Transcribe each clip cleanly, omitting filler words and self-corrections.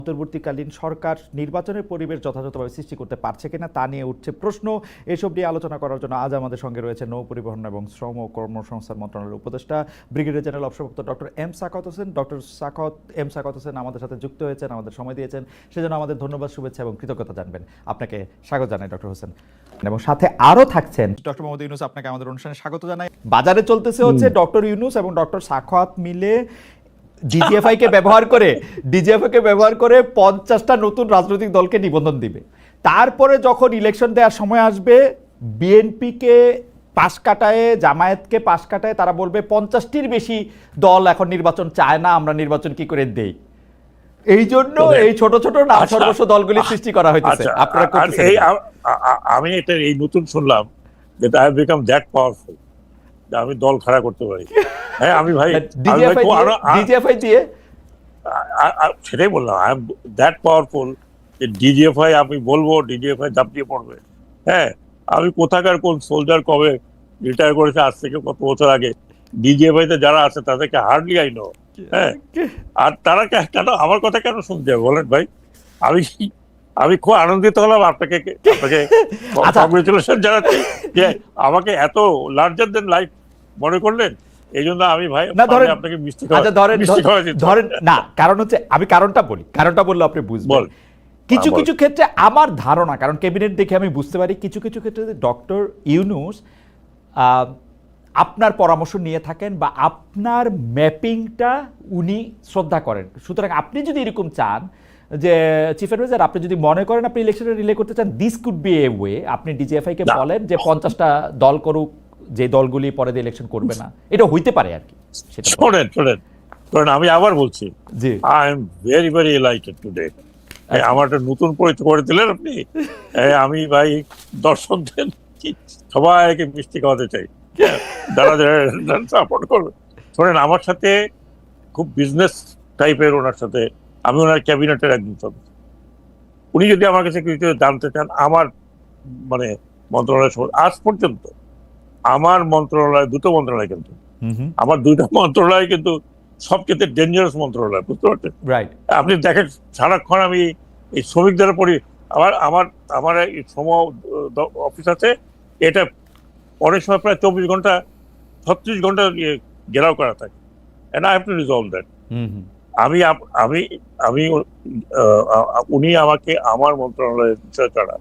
অন্তর্বর্তীকালীন সরকার নির্বাচনের পরিবেশ যথাযথভাবে সৃষ্টি করতে পারছে কিনা তা নিয়ে উঠছে প্রশ্ন। এসব নিয়ে আলোচনা করার জন্য আজ আমাদের সঙ্গে রয়েছে নৌ পরিবহন এবং শ্রম ও কর্মসংস্থান মন্ত্রণালয়ের উপদেষ্টা ব্রিগেডিয়ার জেনারেল অবসরপ্রাপ্ত doctor M Sakhawat Hossain. Doctor Sakhawat Hossain আমাদের সাথে যুক্ত হয়েছেন, আমাদের সময় দিয়েছেন, সেজন্য আমাদের ধন্যবাদ, শুভেচ্ছা এবং কৃতজ্ঞতা জানবেন। আপনাকে স্বাগত জানাই ডক্টর হোসেন, এবং সাথে আরও থাকছেন ডক্টর মোহাম্মদ ইউনূস। আপনাকে আমাদের অনুষ্ঠানে স্বাগত জানাই। বাজারে চলতেছে হচ্ছে ডক্টর ইউনূস এবং ডক্টর সাখাওয়াত মিলে ডিজিএফআই কে ব্যবহার করে 50টা নতুন রাজনৈতিক দলকে নিবন্ধন দিবে। তারপরে যখন ইলেকশন দেওয়ার সময় আসবে, বিএনপিকে পাশ কাটায়, জামায়াতকে পাশ কাটায়, তারা বলবে 50টির বেশি দল এখন নির্বাচন চায় না, আমরা নির্বাচন কি করে দেই। এই জন্য এই ছোট ছোট নাম সর্বস্ব দলগুলি সৃষ্টি করা হয়েছে। আপনারা আমি এটা এই নতুন শুনলাম যে I have become that powerful, আমি দল খাড়া করতে পারি। হ্যাঁ, আমি ভাই ডিজিএফআই দিয়ে সেটাই বললাম, আই এম দ্যাট পাওয়ারফুল যে ডিজিএফআই আমি বলবো, ডিজিএফআই ঝাঁপিয়ে পড়বে। হ্যাঁ, আমি কোথাকার কোন সোলজার কবে রিটায়ার করেছে, আজ থেকে কত বছর আগে, ডিজিএফআই তে যারা আছে তাদেরকে হার্ডলি আই নো। হ্যাঁ, আর তারা কেন আমার কথা কেন শুনতে হবে বলেন ভাই? আমি খুব আনন্দিত হলাম, আপনাকে কংগ্রেচুলেশন জানাচ্ছি যে আমাকে এত লার্জার দেন লাইফ মনে করলেন। এই জন্য আমি ভাই আপনাকে মিষ্টি ধরেন না, কারণ হচ্ছে আমি কারণটা বললে আপনি বুঝবেন। কিছু কিছু ক্ষেত্রে আমার ধারণা, কারণ ক্যাবিনেট দেখে আমি বুঝতে পারি কিছু কিছু ক্ষেত্রে ডক্টর ইউনূস আপনার পরামর্শ নিয়ে থাকেন বা আপনার ম্যাপিংটা উনি শ্রদ্ধা করেন। সুতরাং আপনি যদি এরকম চান যে চিফ অ্যাডভাইজার, আপনি যদি মনে করেন আপনি ইলেকশনে রিলে করতে চান, this could B a way, আপনি ডিজিএফআই কে বলেন যে 50টা দল করুক, যে দলগুলি পরে ইলেকশন করবে না, এটা হইতে পারে আর কি। শোনেন, আমি আবার বলছি, I am very very elated today. আমার একটা নতুন পরিচয় করে দিলেন আপনি। আমি ভাই দর্শকদের সবাইকে মিষ্টি খাওয়াতে চাই, যারা সাপোর্ট করবে। শোনেন, আমার সাথে খুব বিজনেস টাইপের, ওনার সাথে আমি ওনার ক্যাবিনেটের একজন সদস্য। উনি যদি আমার কাছে কিছু জানতে চান, আমার মানে মন্ত্রণালয় আজ পর্যন্ত আমার মন্ত্রণালয়, দুটো মন্ত্রণালয়, কিন্তু আমার দুইটা মন্ত্রণালয় কিন্তু সব ক্ষেত্রে ডেঞ্জারাস মন্ত্রণালয়, বুঝতে পারছেন? আপনি দেখেন সারাক্ষণ আমি এই শ্রমিকদের পড়ি। আমার এই শ্রম অফিস আছে, এটা অনেক সময় প্রায় 24 ঘন্টা 36 ঘন্টা ঘেরাও করা থাকে। and I have to resolve that. আমি উনি আমাকে আমার মন্ত্রণালয়ের বিষয় ছাড়া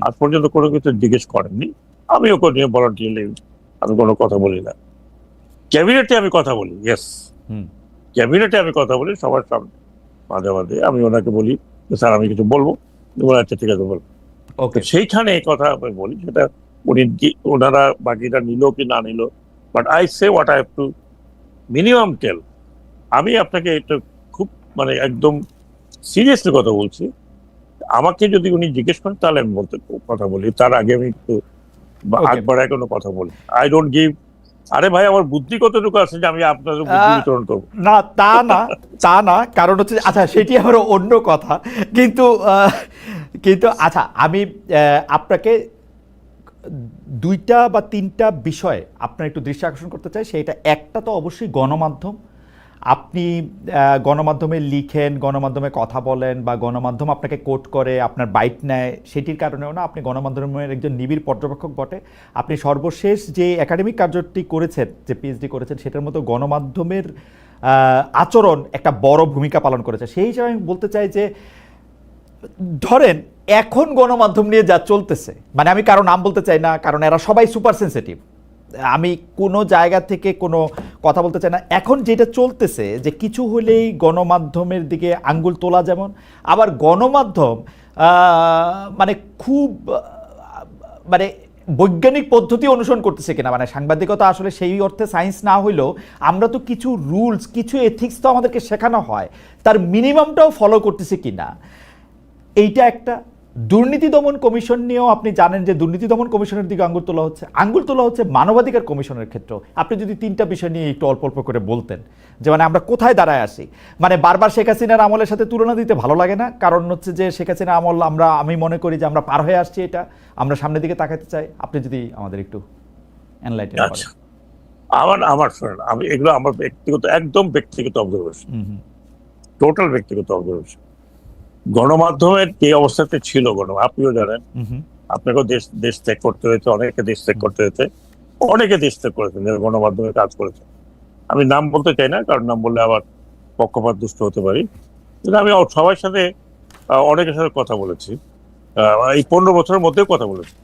আজ পর্যন্ত কোনো কিছু জিজ্ঞেস করেননি। আমি ওকে নিয়ে ভলান্টিয়ারলি আমি কোনো কথা বলি না। ক্যাবিনেটে আমি কথা বলি, ইয়েস, ক্যাবিনেটে আমি কথা বলি সবার সামনে, মাঝে মাঝে আমি ওনাকে বলি স্যার আমি কিছু বলবো, আচ্ছা ঠিক আছে বলবো। সেইখানে কথা আমি বলি, সেটা ওনারা বাকিটা নিল কি না নিল, but I say what I have to minimum tell. আমি আপনাকে এটা খুব মানে একদম সিরিয়াসলি কথা বলছি। আমাকে যদি উনি জিজ্ঞেস করেন তাহলে আমি কথা বলি, তার আগে আমি একটু আগ বাড়ায় কোনো কথা বলি। আই ডোন্ট গিভ, আরে ভাই আমার বুদ্ধি কতটুকু আছে যে আমি আপনাদের বুদ্ধি বিতরণ করবো না, তা না, কারণ হচ্ছে আচ্ছা সেটি আমার অন্য কথা। কিন্তু আচ্ছা, আমি আপনাকে 2টা বা 3টা বিষয়ে আপনার একটু দৃষ্টি আকর্ষণ করতে চাই। সেটা একটা তো অবশ্যই গণমাধ্যম। আপনি গণমাধ্যমে লিখেন, গণমাধ্যমে কথা বলেন, বা গণমাধ্যম আপনাকে কোট করে, আপনার বাইট নেয়, সেটির কারণেও না, আপনি গণমাধ্যমের একজন নিবিড় পর্যবেক্ষক বটে। আপনি সর্বশেষ যে একাডেমিক কার্যটি করেছেন, যে পিএইচডি করেছেন, সেটার মতো গণমাধ্যমের আচরণ একটা বড় ভূমিকা পালন করেছে। সেই হিসাবে আমি বলতে চাই যে ধরেন এখন গণমাধ্যম নিয়ে যা চলতেছে, মানে আমি কারো নাম বলতে চাই না, কারণ এরা সবাই সুপার সেন্সিটিভ, আমি কোনো জায়গা থেকে কোনো কথা বলতে চাই না। এখন যেটা চলতেছে যে কিছু হলেই গণমাধ্যমের দিকে আঙ্গুল তোলা, যেমন আবার গণমাধ্যম মানে খুব মানে বৈজ্ঞানিক পদ্ধতি অনুসরণ করতেছে কিনা, মানে সাংবাদিকতা আসলে সেই অর্থে সায়েন্স না হইলেও আমরা তো কিছু রুলস, কিছু এথিক্স তো আমাদেরকে শেখানো হয়, তার মিনিমামটাও ফলো করতেছে কিনা, এইটা একটা। দুর্নীতি দমন কমিশন নিয়েও আপনি জানেন যে দুর্নীতি দমন কমিশনের দিকে আঙ্গুল তোলা হচ্ছে মানবাধিকার কমিশনের ক্ষেত্রে। আপনি যদি 3টা বিষয় নিয়ে একটু অল্প অল্প করে বলতেন, যে মানে আমরা কোথায় দাঁড়ায় আসি। মানে বারবার শেখ হাসিনার আমলের সাথে তুলনা দিতে ভালো লাগে না, কারণ হচ্ছে যে শেখ হাসিনা আমল আমি মনে করি যে আমরা পার হয়ে আসছি, এটা আমরা সামনের দিকে তাকাতে চাই। আপনি যদি আমাদের একটু এনলাইটেন করেন। আমার শোনেন, আমি এগুলো আমার ব্যক্তিগত, একদম ব্যক্তিগত অবজারভেশন, টোটাল ব্যক্তিগত অবজারভেশন। গণমাধ্যমের যে অবস্থাতে ছিল আপনিও জানেন, আপনাকেও দেশ দেশ ত্যাগ করতে হয়েছে, অনেকে দেশ ত্যাগ করতে হয়েছে, অনেকে দেশ ত্যাগ করেছেন যারা গণমাধ্যমে কাজ করেছে। আমি নাম বলতে চাই না, কারণ নাম বললে আবার পক্ষপাত দুষ্ট হতে পারি। কিন্তু আমি সবার সাথে অনেকের সাথে কথা বলেছি, এই 15 বছরের মধ্যেও কথা বলেছি।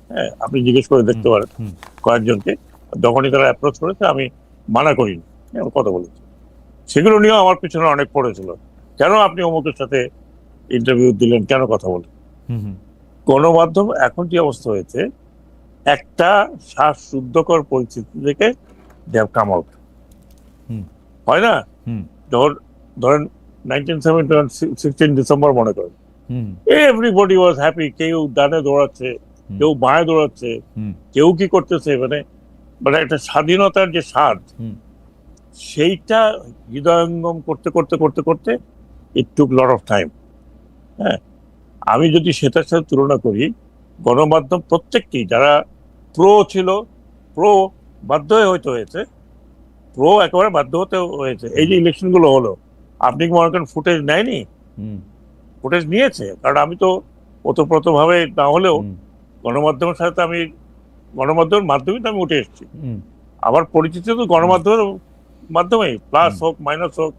হ্যাঁ, আপনি জিজ্ঞেস করে দেখতে পারেন কয়েকজনকে, যখনই তারা অ্যাপ্রোচ করেছে আমি মানা করিনি, আমি কথা বলেছি। সেগুলো নিয়েও আমার পিছনে অনেক পড়েছিল, কেন আপনি অমুকের সাথে ইন্টারভিউ দিলেন, কেন কথা বলেন। গণমাধ্যম এখন যে অবস্থা হয়েছে, একটা শ্বাসরুদ্ধকর পরিস্থিতি থেকে দে হ্যাভ কাম আউট, হয় না? ধরেন 1971 16 ডিসেম্বর মনে করেন, এভরিবডি ওয়াজ হ্যাপি, কেউ ডানে দৌড়াচ্ছে, কেউ বাঁয়ে দৌড়াচ্ছে, কেউ কি করতেছে, মানে মানে একটা স্বাধীনতার যে স্বাদ, সেইটা হৃদয়ঙ্গম করতে করতে করতে করতে ইট টুক লট অফ টাইম। হ্যাঁ, আমি যদি সেটার সাথে তুলনা করি, গণমাধ্যম প্রত্যেকটি যারা প্রো ছিল, প্রো বাধ্য হয়ে হয়েছে, প্রো একেবারে বাধ্য হতে হয়েছে। এই যে ইলেকশন গুলো হলো, আপনি কি মনে করেন ফুটেজ নেয়নি? ফুটেজ নিয়েছে, কারণ আমি তো ওতপ্রোত ভাবে না হলেও গণমাধ্যমের সাথে আমি গণমাধ্যমের মাধ্যমে তো আমি উঠে এসেছি। আমার পরিচিত তো গণমাধ্যমের মাধ্যমেই, প্লাস হোক মাইনাস হোক,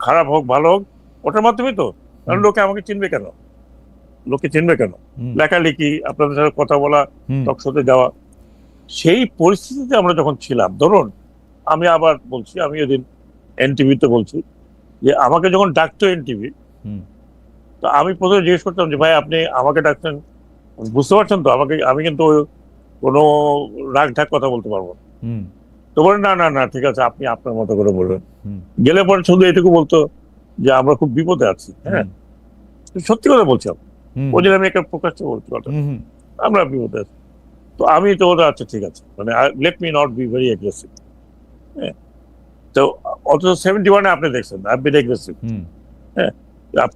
খারাপ হোক ভালো হোক, ওটার মাধ্যমেই তো। কারণ লোকে আমাকে চিনবে কেন, লোকে চিনবে কেন? লেখালেখি, আপনাদের সাথে কথা বলা, টকশোতে যাওয়া, সেই পরিস্থিতিতে আমরা যখন ছিলাম। ধরুন আমি আবার বলছি, আমি এদিন এনটিভিতে বলছি যে আমাকে যখন ডাকতো এনটিভি, তো আমি প্রথমে জিজ্ঞেস করতাম যে ভাই আপনি আমাকে ডাকছেন, বুঝতে পারছেন তো আমাকে, আমি কিন্তু কোনো রাগ ঢাক কথা বলতে পারবো না। তো বলে না না না ঠিক আছে, আপনি আপনার মতো করে বলবেন। গেলে পরে শুধু এটুকু বলতো যে আমরা খুব বিপদে আছি। হ্যাঁ, সত্যি কথা বলছি, ওই জন্য আমি একটা প্রকাশ্যে বলতে পারতাম আমরা বিপদে আছি। তো আমি তো ওটা আচ্ছা ঠিক আছে, মানে let me not be very aggressive. হ্যাঁ, তো অথচ 71-এ আপনি দেখছেন আই বিন অ্যাগ্রেসিভ। হ্যাঁ,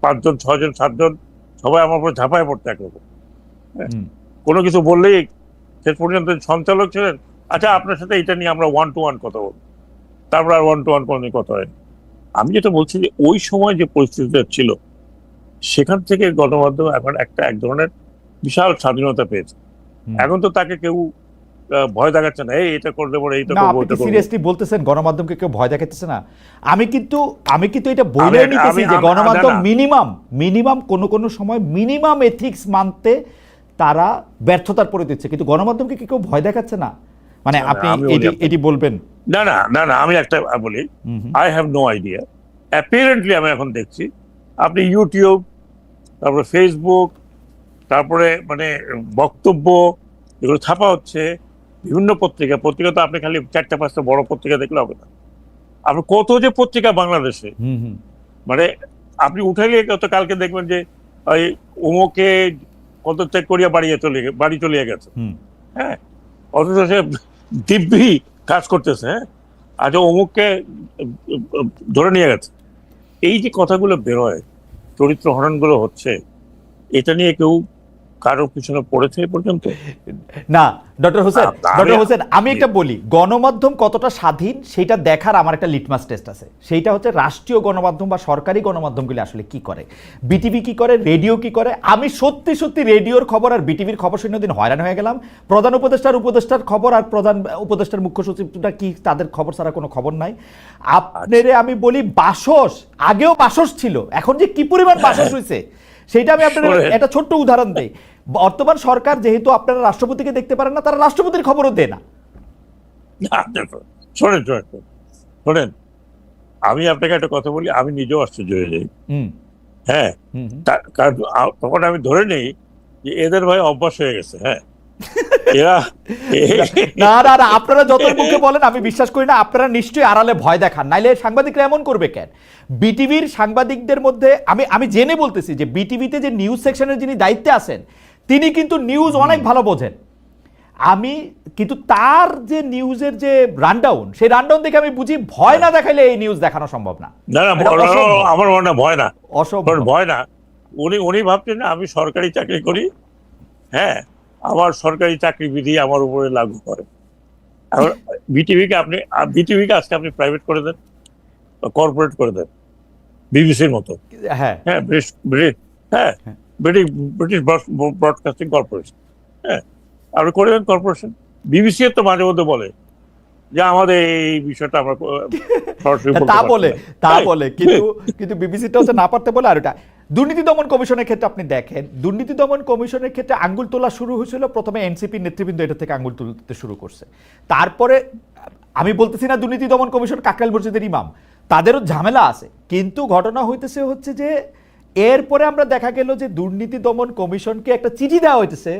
5 জন 6 জন 7 জন সবাই আমার উপর ঝাঁপায় পড়তে একরকম। হ্যাঁ, কোনো কিছু বললেই শেষ পর্যন্ত সঞ্চালক ছিলেন, আচ্ছা আপনার সাথে এটা নিয়ে আমরা 1-to-1 কথা বলবো, তারপর আর 1-to-1 কোনো কথা হয়। আমি যেটা বলছি যে ওই সময় যে পরিস্থিতিটা ছিল, সেখান থেকে গণমাধ্যম এখন এক ধরনের বিশাল স্বাধীনতা পেয়েছে। এখন তো তাকে কেউ ভয় দেখাচ্ছে না, এই এটা করলে পরে এইটা করব, আপনি সিরিয়াসলি বলতেছেন গণমাধ্যমকে কেউ ভয় দেখাচ্ছে না? আমি কিন্তু এটা বলে নিতেছি যে গণমাধ্যম মিনিমাম কোনো সময় মিনিমাম এথিক্স মানতে তারা ব্যর্থতার পরে দিচ্ছে, কিন্তু গণমাধ্যমকে কেউ ভয় দেখাচ্ছে না, মানে আপনি এটি বলবেন? না না না না, আমি একটা বলি, আই হ্যাভ নো আইডিয়া। অ্যাপিয়ারেন্টলি আমি এখন দেখছি আপনি ইউটিউব, তারপরে ফেসবুক, তারপরে মানে বক্তব্য এগুলো ছাপা হচ্ছে বিভিন্ন পত্রিকা তো আপনি খালি 4-5টা বড় পত্রিকা দেখলে হবে না, আপনি কত যে পত্রিকা বাংলাদেশে, মানে আপনি উঠে গিয়ে কালকে দেখবেন যে ওই অমুকে পদত্যাগ করিয়া বাড়ি চলিয়ে গেছে। হ্যাঁ, অথচ সে দিব্যি কাজ করতেছে। হ্যাঁ, আচ্ছা অমুককে ধরে নিয়ে গেছে। এই যে কথাগুলো বেরোয়, চরিত্র হননগুলো হচ্ছে, এটা নিয়ে কেউ কারোর পিছনে পড়েছে এ পর্যন্ত? না ডক্টর হোসেন, আমি একটা বলি, গণমাধ্যম কতটা স্বাধীন সেটা দেখার আমার একটা লিটমাস টেস্ট আছে। সেইটা হচ্ছে রাষ্ট্রীয় গণমাধ্যম বা সরকারি গণমাধ্যমগুলি আসলে কি করে, বিটিভি কি করে, রেডিও কি করে। আমি সত্যি রেডিওর খবর আর বিটিভির খবর শুনে দিন হয়রান হয়ে গেলাম। প্রধান উপদেষ্টার খবর আর প্রধান উপদেষ্টার মুখ্য সচিবটা কি, তাদের খবর ছাড়া কোনো খবর নাই। আপনারে আমি বলি, বাসস আগেও বাসস ছিল, এখন যে কি পরিমাণ বাসস হয়েছে সেইটা আমি আপনার একটা ছোট্ট উদাহরণ দেই। বর্তমান সরকার যেহেতু আপনারা রাষ্ট্রপতিকে দেখতে পারেন না, তারা রাষ্ট্রপতির খবরও দেয় না। শোনেন, আমি আপনাকে একটা কথা বলি, আমি নিজেও আশ্চর্য হয়ে যাই। হ্যাঁ, তখন আমি ধরে নেই যে এদের ভাই অভ্যাস হয়ে গেছে। হ্যাঁ, না আপনারা যত মুখে বলেন আমি বিশ্বাস করি না, আপনারা নিশ্চয়ই আড়ালে ভয় দেখান, নাইলে সাংবাদিকরা এমন করবে কেন? বিটিভির সাংবাদিকদের মধ্যে আমি জেনে বলতেছি যে বিটিভিতে যে নিউজ সেকশনের যিনি দায়িত্বে আছেন, তিনি কিন্তু নিউজ অনেক ভালো বোঝেন। আমি কিন্তু তার যে নিউজের যে রানডাউন, সেই রানডাউন দেখে আমি বুঝি ভয় না দেখাইলে এই নিউজ দেখানো সম্ভব না। আমার মনে ভয় না, অসম্ভব ভয় না। উনি ভাবছেন না আমি সরকারি চাকরি করি, হ্যাঁ আমার সরকারি চাকরি বিধি আমার উপরে লাগু করে। বিটিভিকে আজকে আপনি প্রাইভেট করে দেন, কর্পোরেট করে দেন, বিবিসির মতো, হ্যাঁ হ্যাঁ ব্রিটিশ ব্রডকাস্টিং কর্পোরেশন, হ্যাঁ আর কোরিয়ান কর্পোরেশন। বিবিসি তো মাঝে মধ্যে বলে যে আমাদের এই বিষয়টা আমরা সরাসরি তা বলে কিন্তু বিবিসিটা হচ্ছে না পারতে বলে। আর এটা দুর্নীতি দমন কমিশনের ক্ষেত্রে আপনি দেখেন, দুর্নীতি দমন কমিশনের ক্ষেত্রে আঙ্গুল তোলা শুরু হয়েছিল প্রথমে এনসিপি নেতৃবৃন্দ এটা থেকে আঙ্গুল তুলতে শুরু করছে। তারপরে আমি বলতেছি না দুর্নীতি দমন কমিশন কাকরাইল মসজিদের ইমাম, তাদেরও ঝামেলা আছে, কিন্তু ঘটনা হইতেছে হচ্ছে যে এরপরে আমরা দেখা গেল যে দুর্নীতি দমন কমিশনকে একটা চিঠি দেওয়া হইতেছে